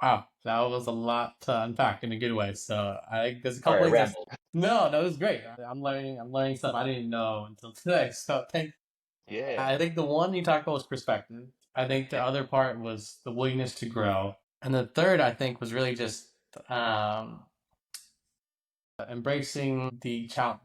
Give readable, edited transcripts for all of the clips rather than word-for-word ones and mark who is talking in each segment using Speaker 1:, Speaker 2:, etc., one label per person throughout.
Speaker 1: Wow, that was a lot to unpack in a good way. So I think there's a
Speaker 2: Sorry,
Speaker 1: couple
Speaker 2: I
Speaker 1: things that's
Speaker 2: rambled.
Speaker 1: no, no, it was great. I'm learning stuff I didn't know until today. So thank
Speaker 2: Yeah.
Speaker 1: I think the one you talked about was perspective. I think the
Speaker 2: Yeah.
Speaker 1: other part was the willingness to grow. And the third, I think, was really just um, embracing the challenge,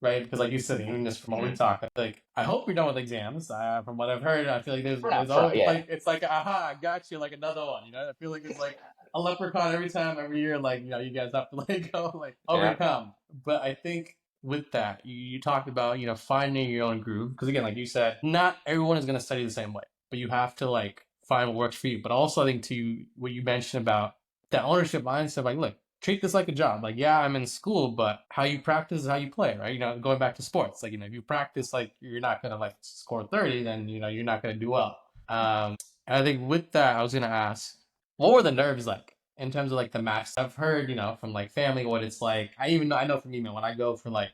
Speaker 1: right? Because, like you said, even just from what we
Speaker 2: Mhm.
Speaker 1: talked, like I hope you're done with exams. From what I've heard, I feel like
Speaker 2: We're
Speaker 1: there's
Speaker 2: not from,
Speaker 1: always
Speaker 2: yeah.
Speaker 1: like it's like aha, I got you, like another one. You know, I feel like it's like a leprechaun every time, every year. Like you guys have to like go like
Speaker 2: Yeah.
Speaker 1: overcome. But I think with that, you talked about finding your own groove. Because again, like you said, not everyone is going to study the same way, but you have to like find what works for you. But also, I think to what you mentioned about that ownership mindset, like look, treat this like a job. Like, yeah, I'm in school, but how you practice is how you play, right? Going back to sports, like, if you practice like you're not gonna like score 30, then you're not gonna do well. And I think with that, I was gonna ask, what were the nerves like in terms of like the match? I've heard, from like family what it's like. I know from email when I go for like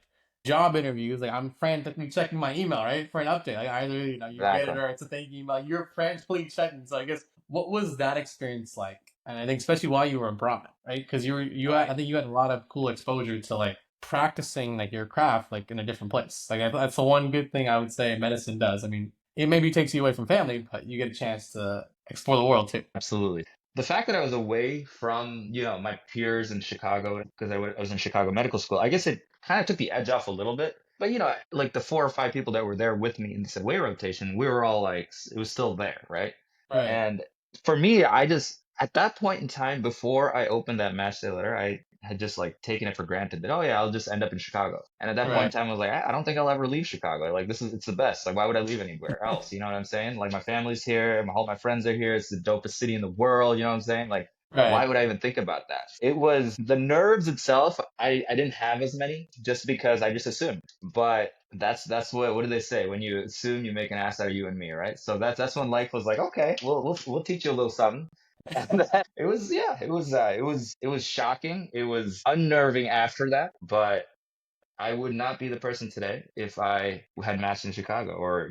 Speaker 1: job interviews, like I'm frantically checking my email, right, for an update. Like either you get it
Speaker 2: Exactly.
Speaker 1: or it's a thank you email. You're frantically checking. So I guess what was that experience like? And I think especially while you were abroad, right? Because I
Speaker 2: Right.
Speaker 1: think you had a lot of cool exposure to like practicing like your craft like in a different place. Like that's the one good thing I would say medicine does. I mean, it maybe takes you away from family, but you get a chance to explore the world too.
Speaker 2: Absolutely. The fact that I was away from, my peers in Chicago, because I was in Chicago Medical School, I guess it kind of took the edge off a little bit. But, like the 4 or 5 people that were there with me in this away rotation, we were all like, it was still there, right?
Speaker 1: Right,
Speaker 2: And for me, I just, at that point in time, before I opened that match day letter, I had just like taken it for granted that, oh yeah, I'll just end up in Chicago. And at that point in
Speaker 1: right,
Speaker 2: time, I was like, I don't think I'll ever leave Chicago. Like, it's the best. Like, why would I leave anywhere else? You know what I'm saying? Like, my family's here, all my friends are here. It's the dopest city in the world. You know what I'm saying? Like, why
Speaker 1: right,
Speaker 2: would I even think about that? It was the nerves itself. I didn't have as many just because I just assumed. But that's what do they say? When you assume, you make an ass out of you and me, right? So that's when life was like, okay, we'll teach you a little something. And then it was, yeah, it was shocking. It was unnerving after that, but I would not be the person today if I had matched in Chicago, or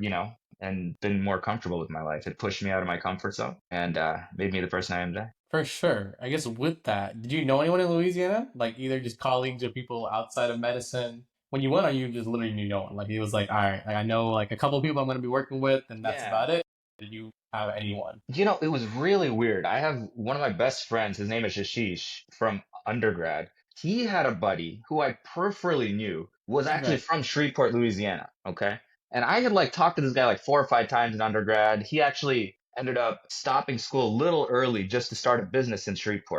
Speaker 2: and been more comfortable with my life. It pushed me out of my comfort zone and made me the person I am today.
Speaker 1: for sure. I guess with that, did you know anyone in Louisiana? Like either just colleagues or people outside of medicine? When you went, or you just literally knew no one? Like it was like, all right, like I know like a couple of people I'm going to be working with, and that's
Speaker 2: Yeah.
Speaker 1: about it. Did you have anyone?
Speaker 2: It was really weird. I have one of my best friends, his name is Ashish from undergrad. He had a buddy who I peripherally knew was actually
Speaker 1: Right.
Speaker 2: from Shreveport, Louisiana. Okay. And I had like talked to this guy like 4 or 5 times in undergrad. He actually ended up stopping school a little early just to start a business in Shreveport.